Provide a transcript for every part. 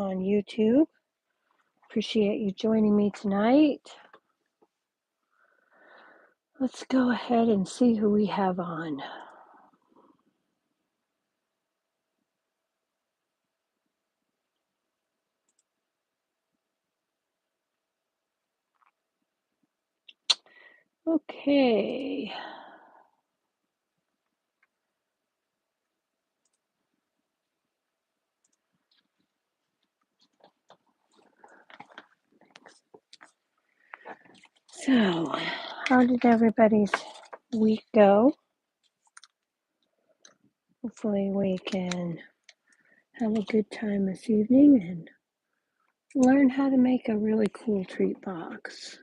on YouTube. Appreciate you joining me tonight. Let's go ahead and see who we have on. Okay. So, how did everybody's week go? Hopefully we can have a good time this evening and learn how to make a really cool treat box.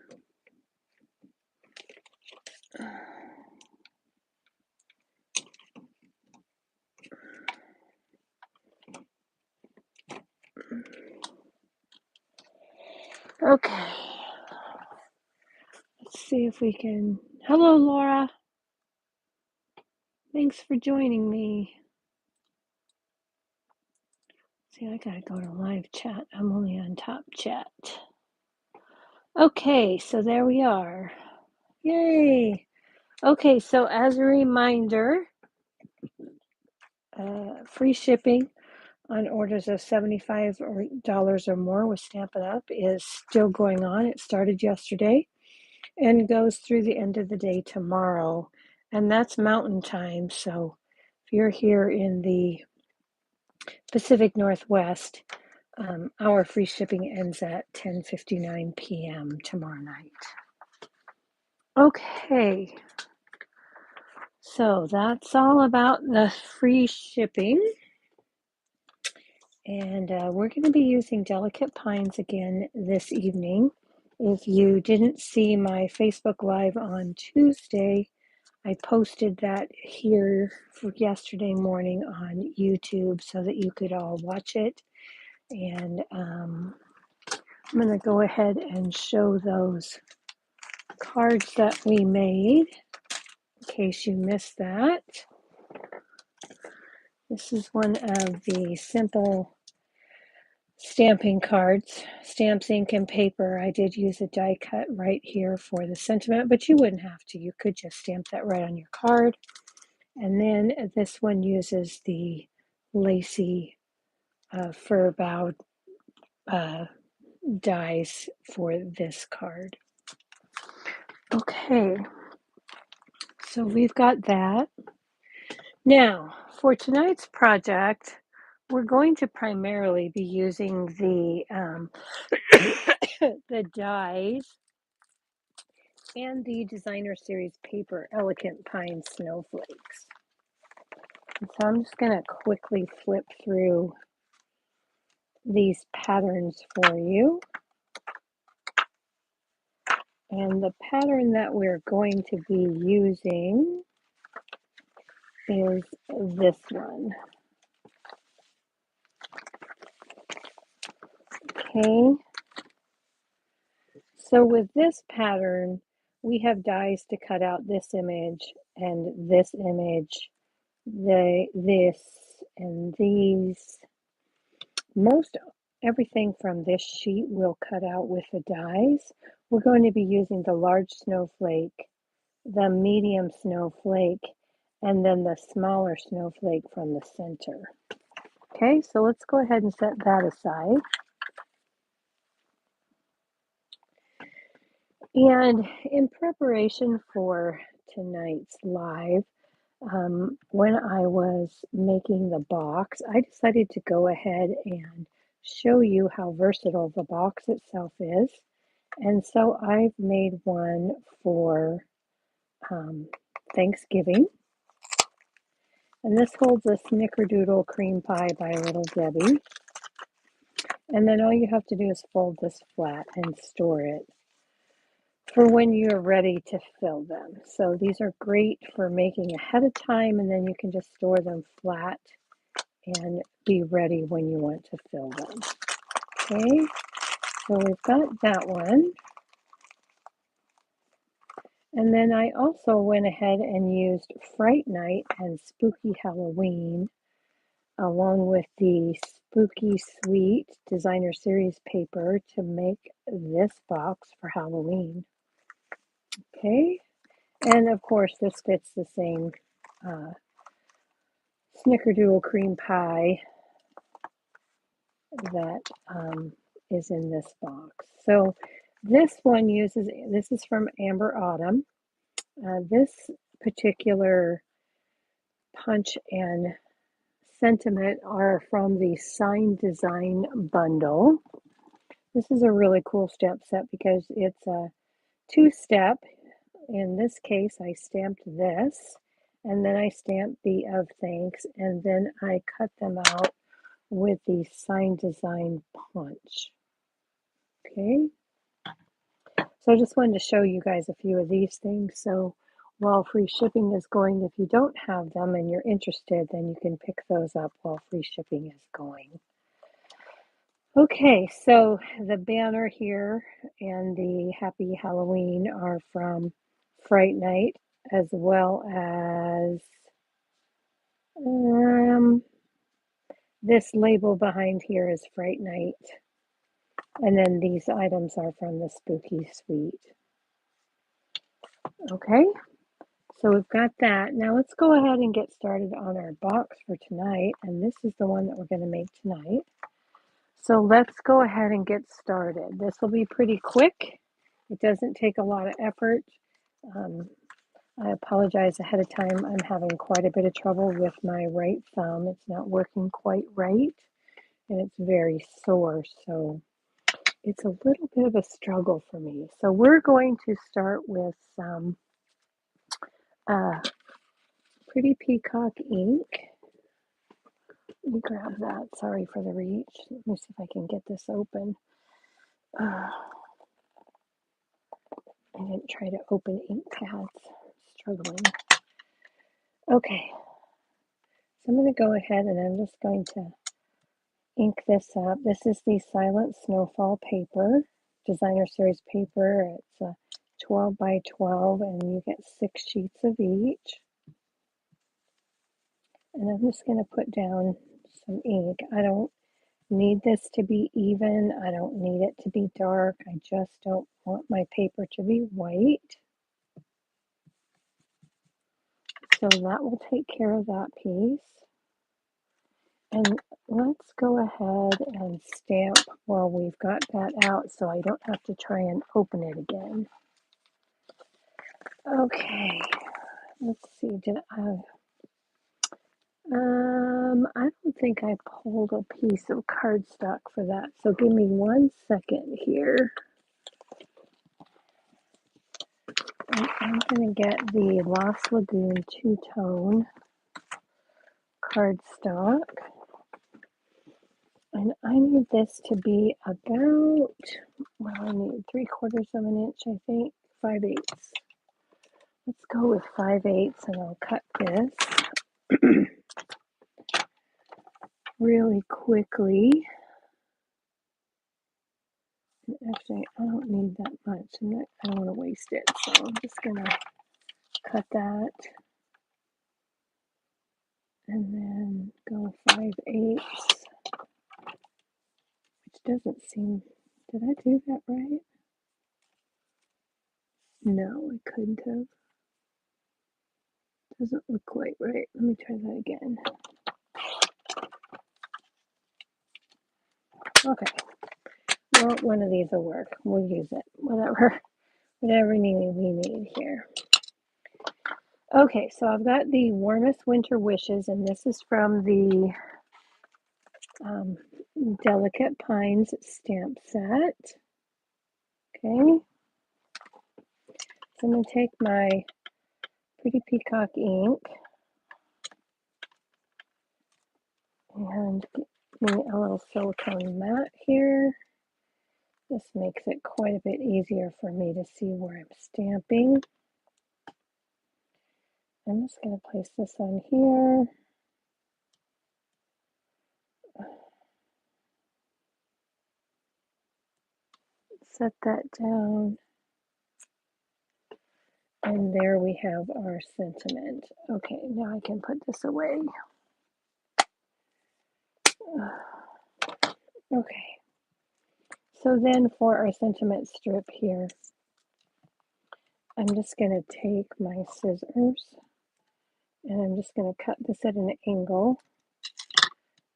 Okay. Let's see if we can. Hello, Laura. Thanks for joining me. See, I gotta go to live chat. I'm only on top chat. Okay, so there we are. Yay! Okay, so as a reminder, free shipping on orders of $75 or more with Stampin' Up is still going on. It started yesterday and goes through the end of the day tomorrow. And that's Mountain Time. So if you're here in the Pacific Northwest, our free shipping ends at 10:59 p.m. tomorrow night. Okay, so that's all about the free shipping. And we're going to be using Delicate Pines again this evening. If you didn't see my Facebook Live on Tuesday, I posted that here for yesterday morning on YouTube so that you could all watch it. And I'm going to go ahead and show those cards that we made in case you missed that. This is one of the simple stamping cards, stamps, ink, and paper. I did use a die cut right here for the sentiment, but you wouldn't have to. You could just stamp that right on your card. And then this one uses the lacy fur bound dies for this card. Okay, so we've got that. Now, for tonight's project, we're going to primarily be using the the dies and the Designer Series paper Elegant Pine Snowflakes. And so I'm just going to quickly flip through these patterns for you. And the pattern that we're going to be using is this one. Okay. So with this pattern, we have dies to cut out this image and this image, this and these. Most everything from this sheet we'll cut out with the dies. We're going to be using the large snowflake, the medium snowflake, and then the smaller snowflake from the center. Okay, so let's go ahead and set that aside. And in preparation for tonight's live, when I was making the box, I decided to go ahead and show you how versatile the box itself is. And so I've made one for Thanksgiving. And this holds a Snickerdoodle cream pie by Little Debbie. And then all you have to do is fold this flat and store it for when you're ready to fill them. So these are great for making ahead of time, and then you can just store them flat and be ready when you want to fill them. Okay, so we've got that one. And then I also went ahead and used Fright Night and Spooky Halloween along with the Spooky Sweet Designer Series paper to make this box for Halloween. Okay, and of course this fits the same Snickerdoodle cream pie that is in this box. So this one uses, this is from Amber Autumn. This particular punch and sentiment are from the Sign Design bundle. This is a really cool stamp set because it's a two-step. In this case, I stamped this, and then I stamped the of thanks, and then I cut them out with the Sign Design punch. Okay, so I just wanted to show you guys a few of these things. So while free shipping is going, if you don't have them and you're interested, then you can pick those up while free shipping is going. Okay, so the banner here and the Happy Halloween are from Fright Night, as well as this label behind here is Fright Night. And then these items are from the Spooky Suite. Okay, so we've got that. Now let's go ahead and get started on our box for tonight. And this is the one that we're going to make tonight. So let's go ahead and get started. This will be pretty quick. It doesn't take a lot of effort. I apologize ahead of time. I'm having quite a bit of trouble with my right thumb. It's not working quite right, and it's very sore. So it's a little bit of a struggle for me. So we're going to start with some Pretty Peacock ink. Let me grab that. Sorry for the reach. Let me see if I can get this open. I didn't try to open ink pads. Struggling. Okay. So I'm going to go ahead and I'm just going to ink this up. This is the Silent Snowfall paper, designer series paper. It's a 12 by 12 and you get 6 sheets of each. And I'm just going to put down some ink. I don't need this to be even. I don't need it to be dark. I just don't want my paper to be white. So that will take care of that piece. And let's go ahead and stamp while we've got that out so I don't have to try and open it again. Okay, let's see, I don't think I pulled a piece of cardstock for that, so give me 1 second here. I'm going to get the Lost Lagoon two-tone cardstock. And I need this to be about, well, I need 3/4 of an inch, I think, 5/8. Let's go with 5/8 and I'll cut this really quickly. Actually, I don't need that much. I don't want to waste it, so I'm just going to cut that. And then go 5/8, which doesn't seem, did I do that right? No, I couldn't have. Doesn't look quite right. Let me try that again. Okay. Well, one of these will work. We'll use it. Whatever we need here. Okay, so I've got the Warmest Winter Wishes, and this is from the Delicate Pines stamp set. Okay. So I'm going to take my Pretty Peacock ink and get me a little silicone mat here. This makes it quite a bit easier for me to see where I'm stamping. I'm just going to place this on here. Set that down. And there we have our sentiment. Okay, now I can put this away. Okay, so then for our sentiment strip here, I'm just going to take my scissors and I'm just going to cut this at an angle.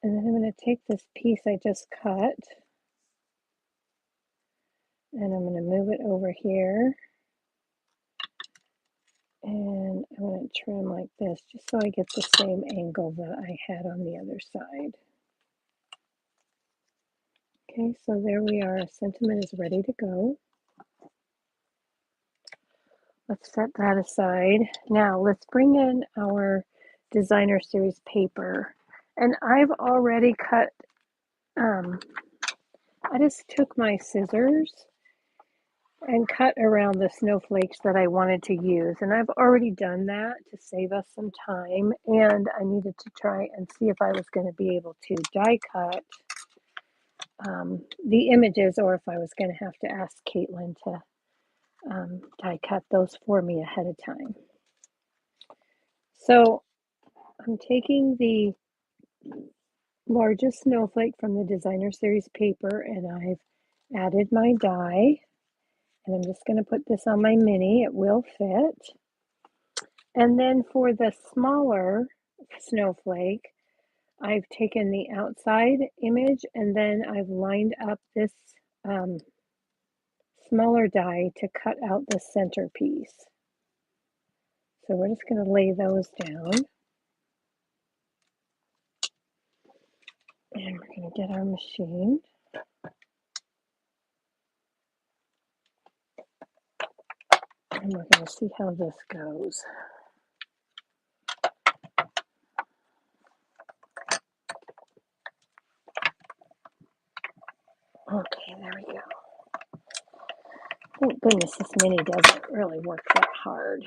And then I'm going to take this piece I just cut and I'm going to move it over here. And I'm going to trim like this just so I get the same angle that I had on the other side. Okay, so there we are. Sentiment is ready to go. Let's set that aside. Now let's bring in our designer series paper. And I've already cut, I just took my scissors and cut around the snowflakes that I wanted to use. And I've already done that to save us some time. And I needed to try and see if I was going to be able to die cut the images or if I was going to have to ask Caitlin to die cut those for me ahead of time. So I'm taking the largest snowflake from the designer series paper and I've added my die. And I'm just going to put this on my mini. It will fit. And then for the smaller snowflake, I've taken the outside image and then I've lined up this smaller die to cut out the centerpiece. So we're just going to lay those down. And we're going to get our machine. And we're going to see how this goes. Okay, there we go. Thank goodness this mini doesn't really work that hard.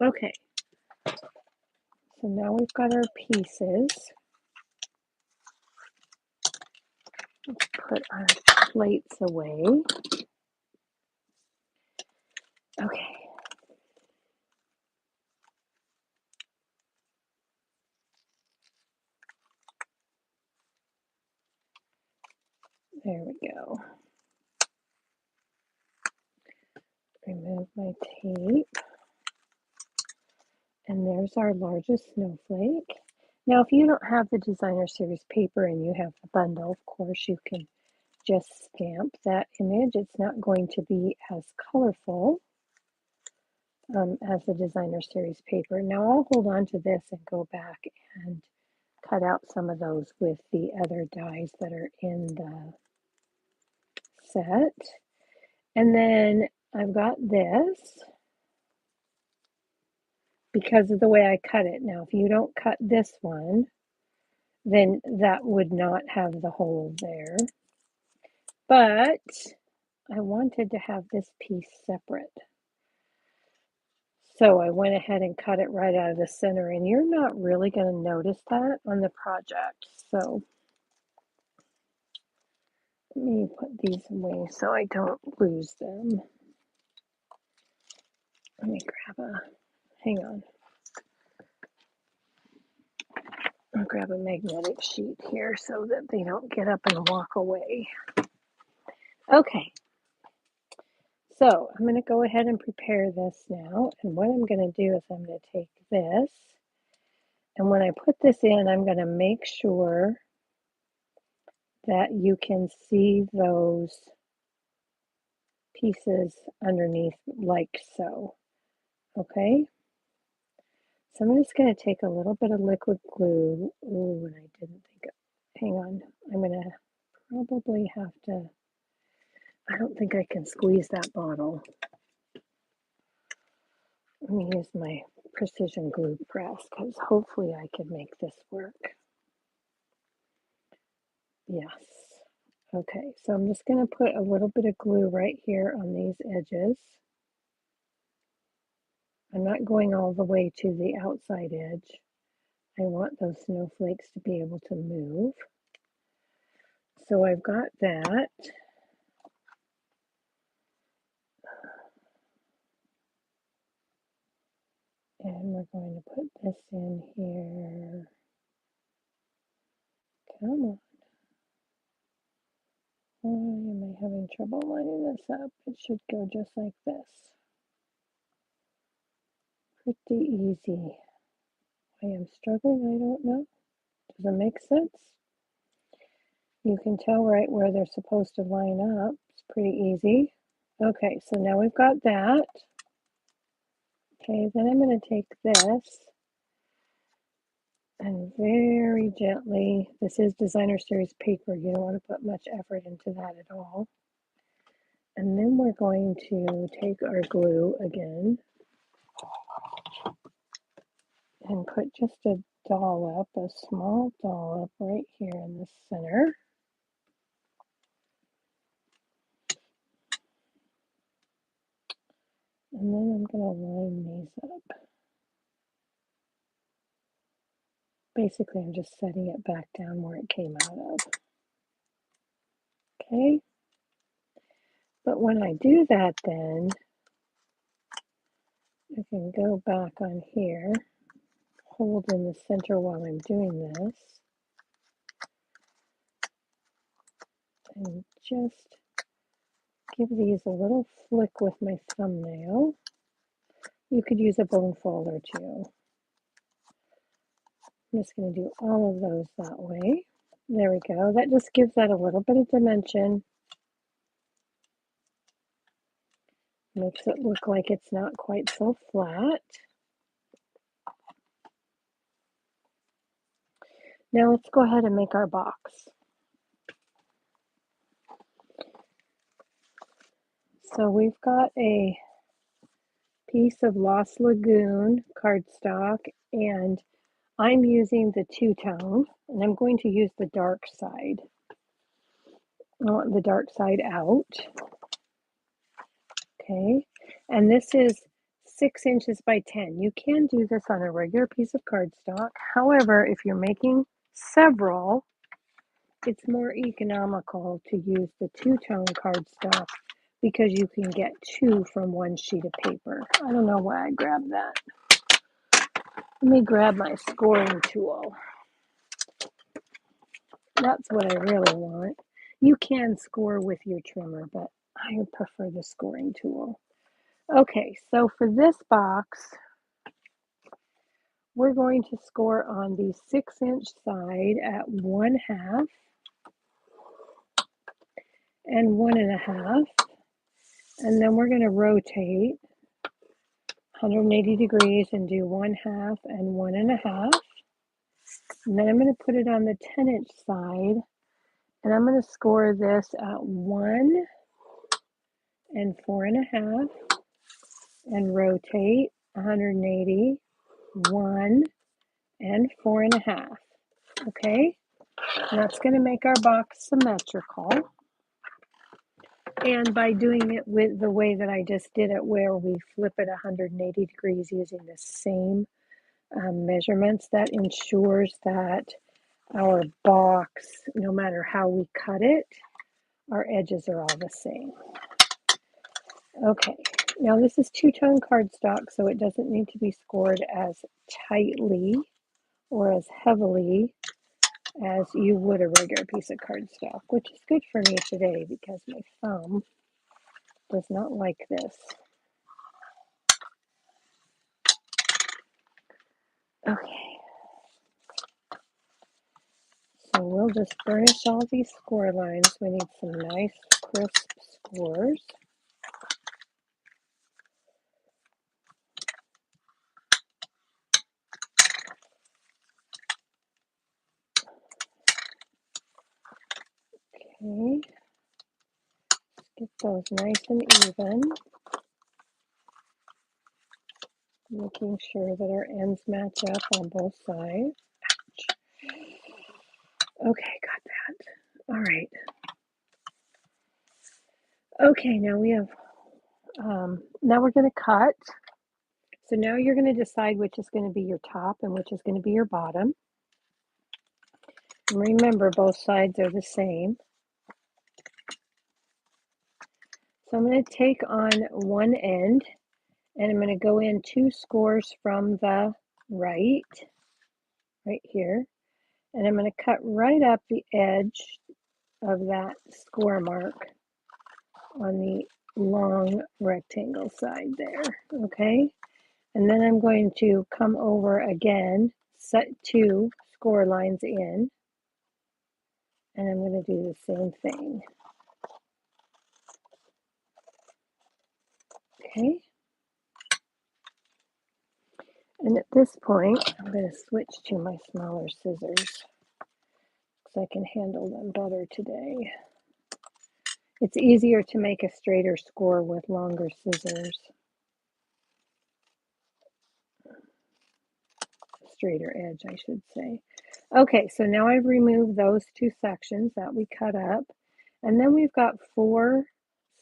Okay, so now we've got our pieces. Let's put our plates away. Okay. There we go. Remove my tape. And there's our largest snowflake. Now, if you don't have the designer series paper and you have the bundle, of course, you can just stamp that image. It's not going to be as colorful as the designer series paper. Now I'll hold on to this and go back and cut out some of those with the other dies that are in the set. And then I've got this because of the way I cut it. Now, if you don't cut this one, then that would not have the hole there. But I wanted to have this piece separate. So I went ahead and cut it right out of the center, and you're not really going to notice that on the project. So let me put these away so I don't lose them. Let me hang on. I'll grab a magnetic sheet here so that they don't get up and walk away. Okay, so I'm going to go ahead and prepare this now. And what I'm going to do is I'm going to take this, and when I put this in, I'm going to make sure that you can see those pieces underneath like so. Okay, so I'm just going to take a little bit of liquid glue. Ooh, and I didn't think of, hang on, I'm going to probably have to, I don't think I can squeeze that bottle. Let me use my precision glue press because hopefully I can make this work. Yes. Okay, so I'm just going to put a little bit of glue right here on these edges. I'm not going all the way to the outside edge. I want those snowflakes to be able to move. So I've got that. And we're going to put this in here. Come on. Why am I having trouble lining this up? It should go just like this. Pretty easy. I am struggling, I don't know. Does it make sense? You can tell right where they're supposed to line up. It's pretty easy. Okay, so now we've got that. Okay, then I'm going to take this and very gently, this is designer series paper. You don't want to put much effort into that at all. And then we're going to take our glue again and put just a dollop, a small dollop right here in the center. And then I'm going to line these up. Basically, I'm just setting it back down where it came out of. Okay. But when I do that, then I can go back on here, hold in the center while I'm doing this, and just give these a little flick with my thumbnail. You could use a bone folder too. I'm just going to do all of those that way. There we go. That just gives that a little bit of dimension. Makes it look like it's not quite so flat. Now let's go ahead and make our box. So we've got a piece of Lost Lagoon cardstock, and I'm using the two-tone, and I'm going to use the dark side. I want the dark side out. Okay, and this is 6 inches by 10. You can do this on a regular piece of cardstock. However, if you're making several, it's more economical to use the two-tone cardstock because you can get 2 from 1 sheet of paper. I don't know why I grabbed that. Let me grab my scoring tool. That's what I really want. You can score with your trimmer, but I prefer the scoring tool. Okay, so for this box, we're going to score on the 6-inch side at 1/2 and 1.5, and then we're going to rotate 180 degrees and do 1/2 and 1.5. And then I'm going to put it on the 10-inch side, and I'm going to score this at 1 and 4.5 and rotate 180, 1 and 4.5. Okay, and that's going to make our box symmetrical. And by doing it with the way that I just did it, where we flip it 180 degrees using the same measurements, that ensures that our box, no matter how we cut it, our edges are all the same. Okay, now this is two-tone cardstock, so it doesn't need to be scored as tightly or as heavily as you would a regular piece of cardstock, which is good for me today because my thumb does not like this. Okay, so we'll just burnish all these score lines. We need some nice crisp scores. Okay, get those nice and even. Making sure that our ends match up on both sides. Okay, got that. All right. Okay, now we have, now we're going to cut. So now you're going to decide which is going to be your top and which is going to be your bottom. And remember, both sides are the same. So I'm going to take on one end and I'm going to go in 2 scores from the right here. And I'm going to cut right up the edge of that score mark on the long rectangle side there, okay? And then I'm going to come over again, set 2 score lines in, and I'm going to do the same thing. Okay. And at this point, I'm going to switch to my smaller scissors because I can handle them better today. It's easier to make a straighter score with longer scissors. Straighter edge, I should say. Okay, so now I've removed those 2 sections that we cut up, and then we've got 4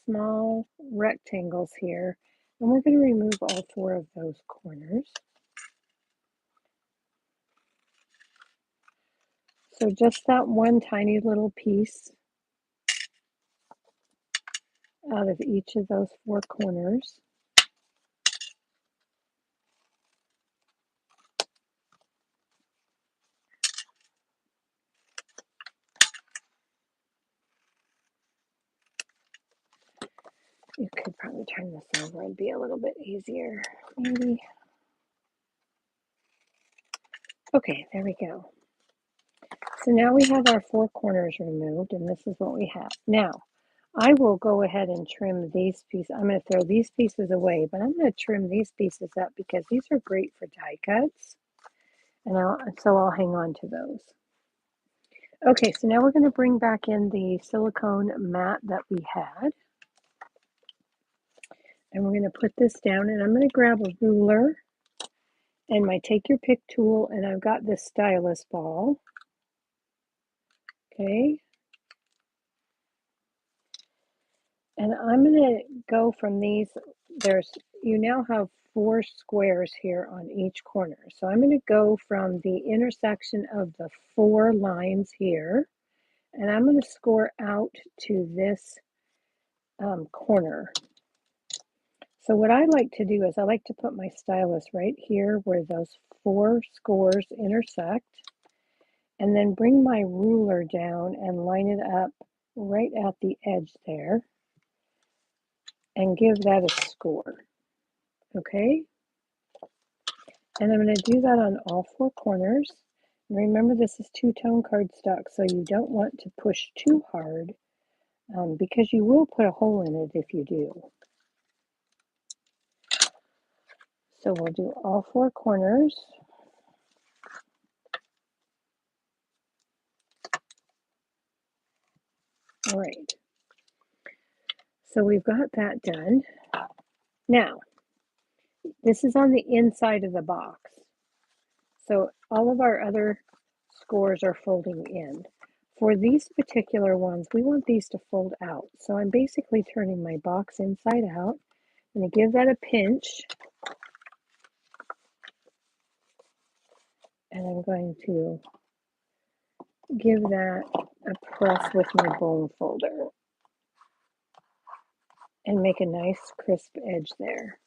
small rectangles here, and we're going to remove all 4 of those corners. So just that one tiny little piece out of each of those 4 corners. You could probably turn this over and be a little bit easier, maybe. Okay, there we go. So now we have our 4 corners removed, and this is what we have. Now, I will go ahead and trim these pieces. I'm going to throw these pieces away, but I'm going to trim these pieces up because these are great for die cuts, and so I'll hang on to those. Okay, so now we're going to bring back in the silicone mat that we had. And we're going to put this down, and I'm going to grab a ruler and my take your pick tool, and I've got this stylus ball. Okay. And I'm going to go from these, you now have 4 squares here on each corner. So I'm going to go from the intersection of the 4 lines here, and I'm going to score out to this corner. So what I like to do is I like to put my stylus right here where those 4 scores intersect, and then bring my ruler down and line it up right at the edge there and give that a score. Okay? And I'm going to do that on all 4 corners. And remember, this is 2-tone cardstock, so you don't want to push too hard because you will put a hole in it if you do. So we'll do all 4 corners. All right. So we've got that done. Now, this is on the inside of the box. So all of our other scores are folding in. For these particular ones, we want these to fold out. So I'm basically turning my box inside out. I'm going to give that a pinch. And I'm going to give that a press with my bone folder and make a nice crisp edge there.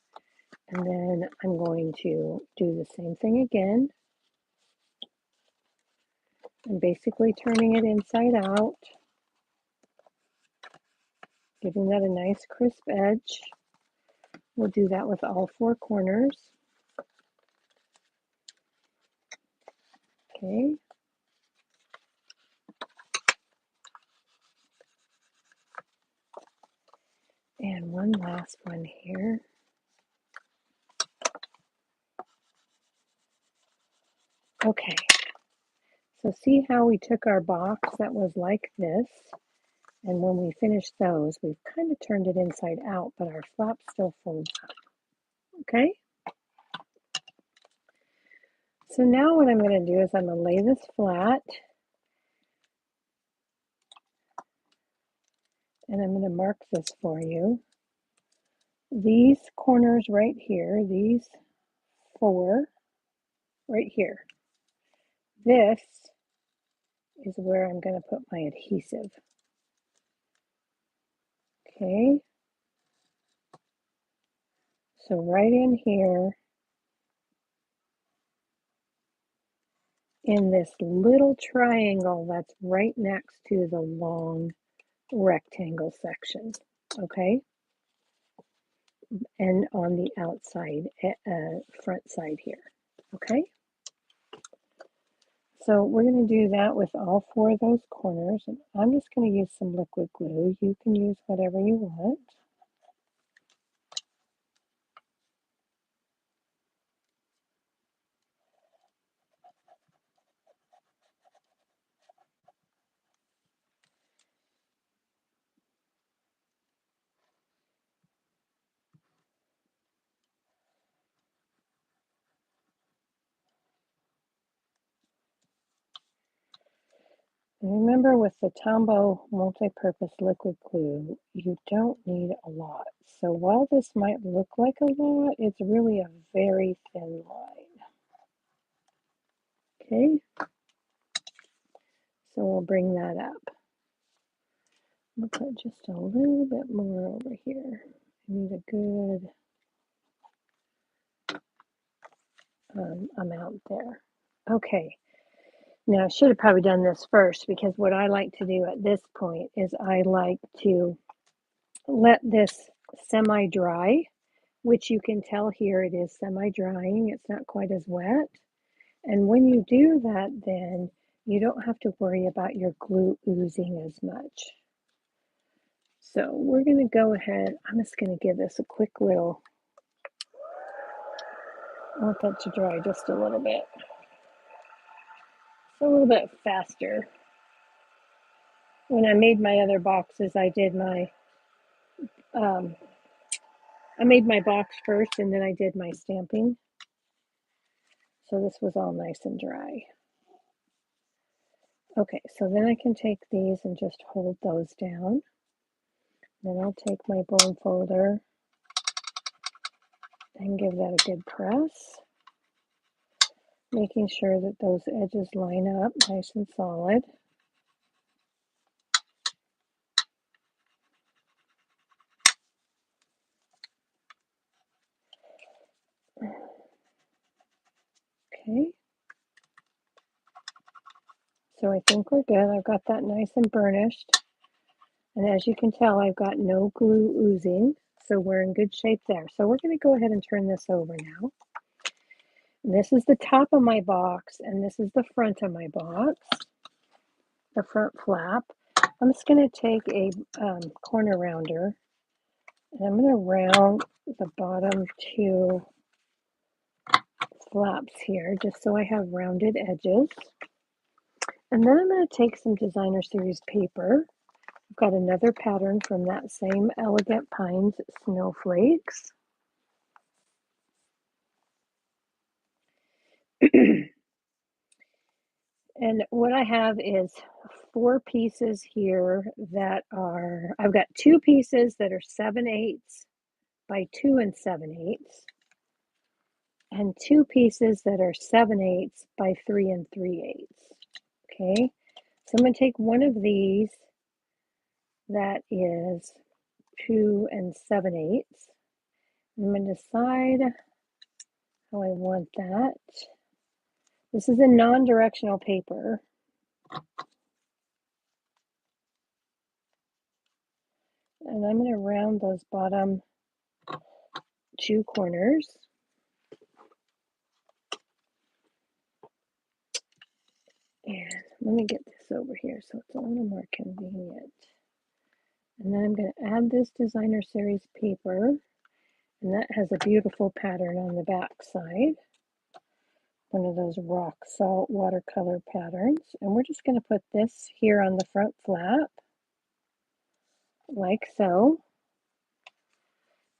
And then I'm going to do the same thing again. I'm basically turning it inside out, giving that a nice crisp edge. We'll do that with all 4 corners. Okay. And one last one here. Okay. So see how we took our box that was like this, and when we finished those, we've kind of turned it inside out, but our flap still folds up. Okay? So now what I'm going to do is I'm going to lay this flat, and I'm going to mark this for you. These corners right here, these 4 right here, this is where I'm going to put my adhesive. Okay? So right in here, in this little triangle that's right next to the long rectangle section, okay? And on the outside, front side here, okay? So we're going to do that with all four of those corners. And I'm just going to use some liquid glue. You can use whatever you want. And remember, with the Tombow multi-purpose liquid glue, you don't need a lot. So while this might look like a lot, it's really a very thin line. Okay, so we'll bring that up. We'll put just a little bit more over here. I need a good amount there. Okay. Now, I should have probably done this first, because what I like to do at this point is I like to let this semi-dry, which you can tell here it is semi-drying. It's not quite as wet. And when you do that, then you don't have to worry about your glue oozing as much. So we're going to go ahead. I'm just going to give this a quick little, I want that to dry just a little bit. It's a little bit faster. When I made my other boxes, I did my I made my box first and then I did my stamping. So this was all nice and dry. Okay, so then I can take these and just hold those down. Then I'll take my bone folder and give that a good press, making sure that those edges line up nice and solid. Okay, so I think we're good. I've got that nice and burnished. And as you can tell, I've got no glue oozing, so we're in good shape there. So we're going to go ahead and turn this over now. And this is the top of my box, and this is the front of my box, the front flap. I'm just going to take a corner rounder, and I'm going to round the bottom two flaps here, just so I have rounded edges. And then I'm going to take some designer series paper. I've got another pattern from that same Elegant Pines Snowflakes. And what I have is 4 pieces here that are, I've got 2 pieces that are 7/8 by 2 7/8, and 2 pieces that are 7/8 by 3 3/8. Okay, so I'm going to take one of these that is 2 7/8. I'm going to decide how I want that. This is a non-directional paper. And I'm going to round those bottom 2 corners. And let me get this over here so it's a little more convenient. And then I'm going to add this designer series paper, and that has a beautiful pattern on the back side. One of those rock salt watercolor patterns. And we're just going to put this here on the front flap, like so.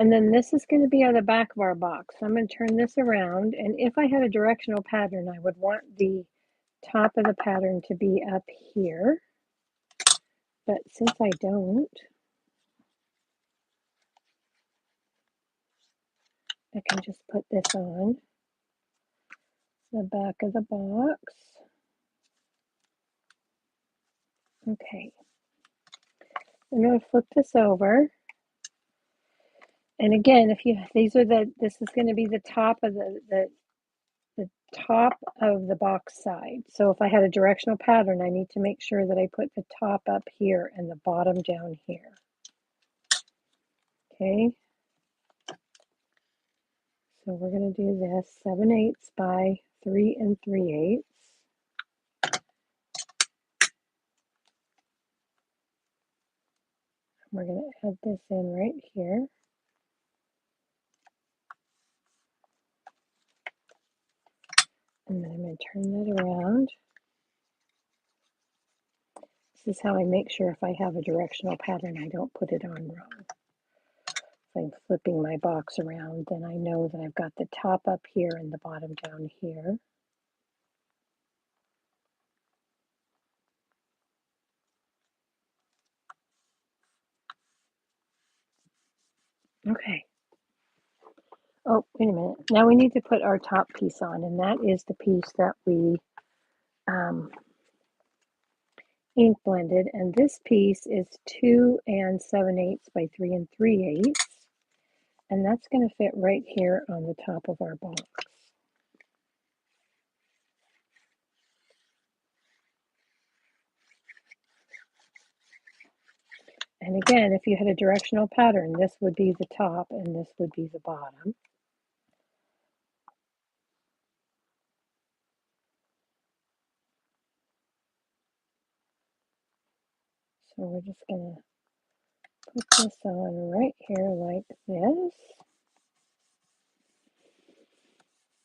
And then this is going to be on the back of our box. So I'm going to turn this around, and if I had a directional pattern, I would want the top of the pattern to be up here. But since I don't, I can just put this on the back of the box. Okay. I'm going to flip this over. And again, if you, these are the, this is going to be the top of the top of the box side. So if I had a directional pattern, I need to make sure that I put the top up here and the bottom down here. Okay. So we're going to do this 7/8 by 3 3/8. We're going to add this in right here. And then I'm going to turn that around. This is how I make sure if I have a directional pattern, I don't put it on wrong. If I'm flipping my box around, then I know that I've got the top up here and the bottom down here. Okay. Oh, wait a minute. Now we need to put our top piece on, and that is the piece that we ink blended. And this piece is 2 7/8 by 3 3/8. And that's going to fit right here on the top of our box. And again, if you had a directional pattern, this would be the top and this would be the bottom. So we're just going to put this on right here like this.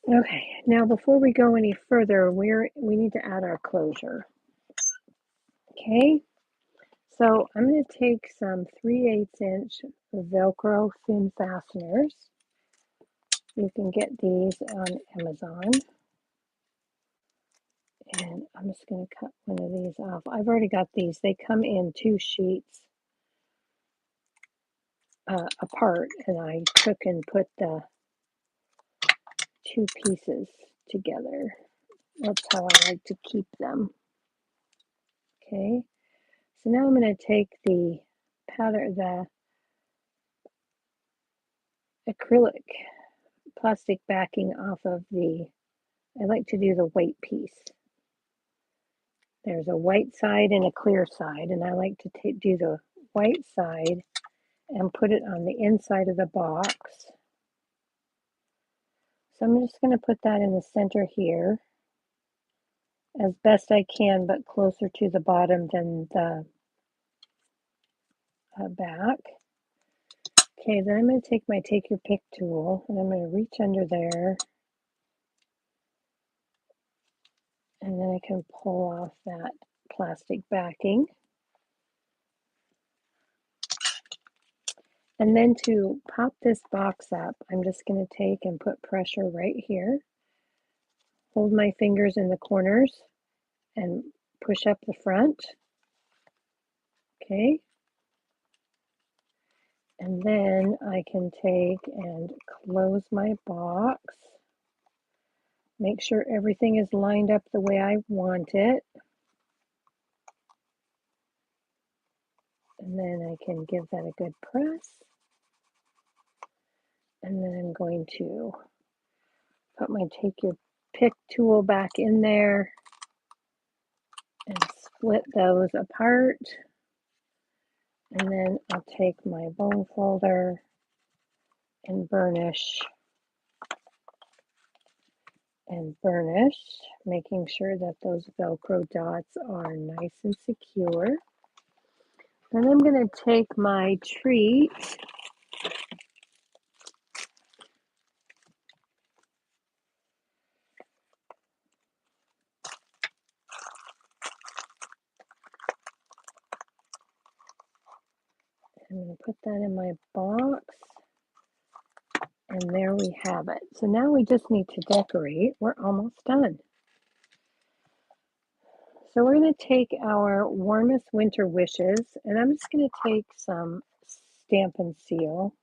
Okay, now before we go any further, we need to add our closure. Okay, so I'm going to take some 3/8 inch Velcro thin fasteners. You can get these on Amazon. And I'm just going to cut one of these off. I've already got these. They come in 2 sheets apart, and I took and put the 2 pieces together. That's how I like to keep them. Okay, so now I'm going to take the pattern, the acrylic plastic backing off of I like to do the white piece. There's a white side and a clear side, and I like to do the white side and put it on the inside of the box. So I'm just going to put that in the center here as best I can, but closer to the bottom than the back. Okay, then I'm going to take my Take Your Pick tool and I'm going to reach under there, and then I can pull off that plastic backing. And then to pop this box up, I'm just going to take and put pressure right here. Hold my fingers in the corners and push up the front. Okay. And then I can take and close my box. Make sure everything is lined up the way I want it. And then I can give that a good press. And then I'm going to put my Take Your Pick tool back in there and split those apart. And then I'll take my bone folder and burnish, making sure that those Velcro dots are nice and secure. Then I'm going to take my treat I'm going to put that in my box, and there we have it. So now we just need to decorate. We're almost done. So we're going to take our warmest winter wishes, and I'm just going to take some Stampin' Seal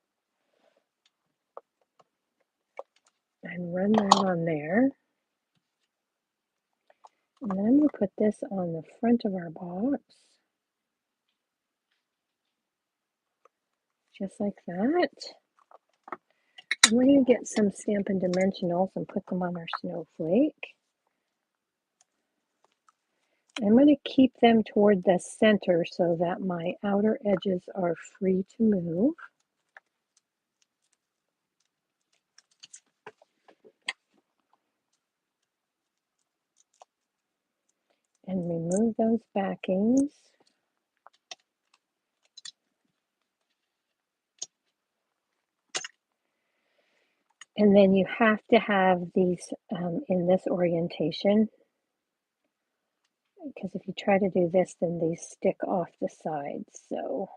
and run that on there. And then I'm going to put this on the front of our box, just like that. And we're going to get some Stampin' Dimensionals and put them on our snowflake. I'm going to keep them toward the center so that my outer edges are free to move. And remove those backings. And then you have to have these in this orientation, because if you try to do this, then these stick off the sides. So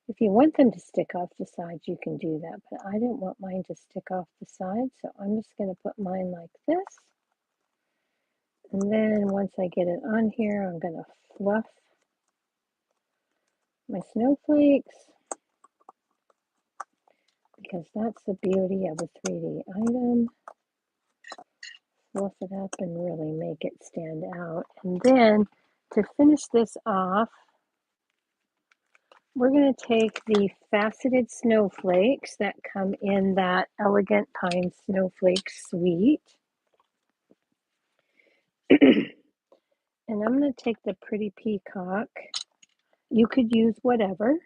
if you want them to stick off the sides, you can do that, but I didn't want mine to stick off the sides, so I'm just going to put mine like this. And then once I get it on here, I'm going to fluff my snowflakes, because that's the beauty of a 3D item. Fluff it up and really make it stand out. And then to finish this off, we're going to take the faceted snowflakes that come in that Elegant Pine Snowflake Suite. And I'm going to take the Pretty Peacock. You could use whatever.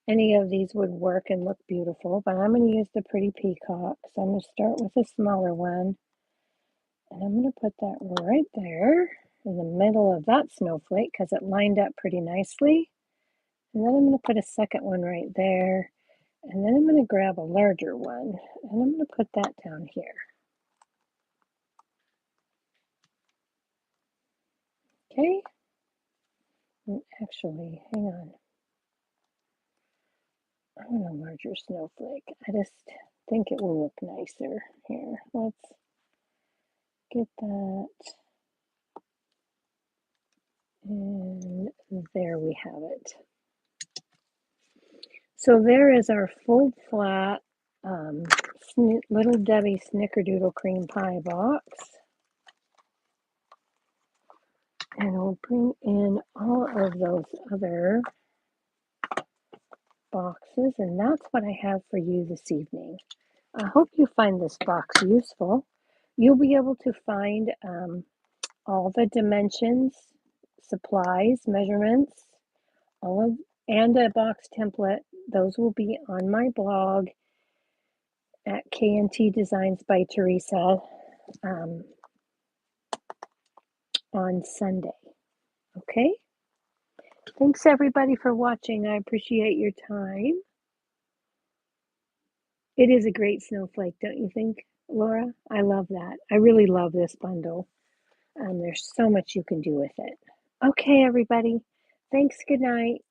Any of these would work and look beautiful, but I'm going to use the Pretty Peacock. So I'm going to start with a smaller one. And I'm going to put that right there in the middle of that snowflake because it lined up pretty nicely. And then I'm going to put a second one right there. And then I'm going to grab a larger one and I'm going to put that down here. Okay. And actually, hang on. I want a larger snowflake. I just think it will look nicer. Here, let's get that. And there we have it. So there is our fold flat Little Debbie Snickerdoodle Cream Pie box. And we'll bring in all of those other boxes, and that's what I have for you this evening. I hope you find this box useful. You'll be able to find all the dimensions, supplies, measurements, and a box template. Those will be on my blog at KNT Designs by Teresa on Sunday. Okay? Thanks everybody for watching. I appreciate your time. It is a great snowflake, don't you think, Laura? I love that. I really love this bundle. There's so much you can do with it. Okay, everybody. Thanks. Good night.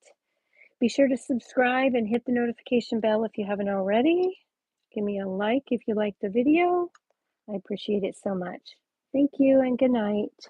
Be sure to subscribe and hit the notification bell if you haven't already. Give me a like if you like the video. I appreciate it so much. Thank you and good night.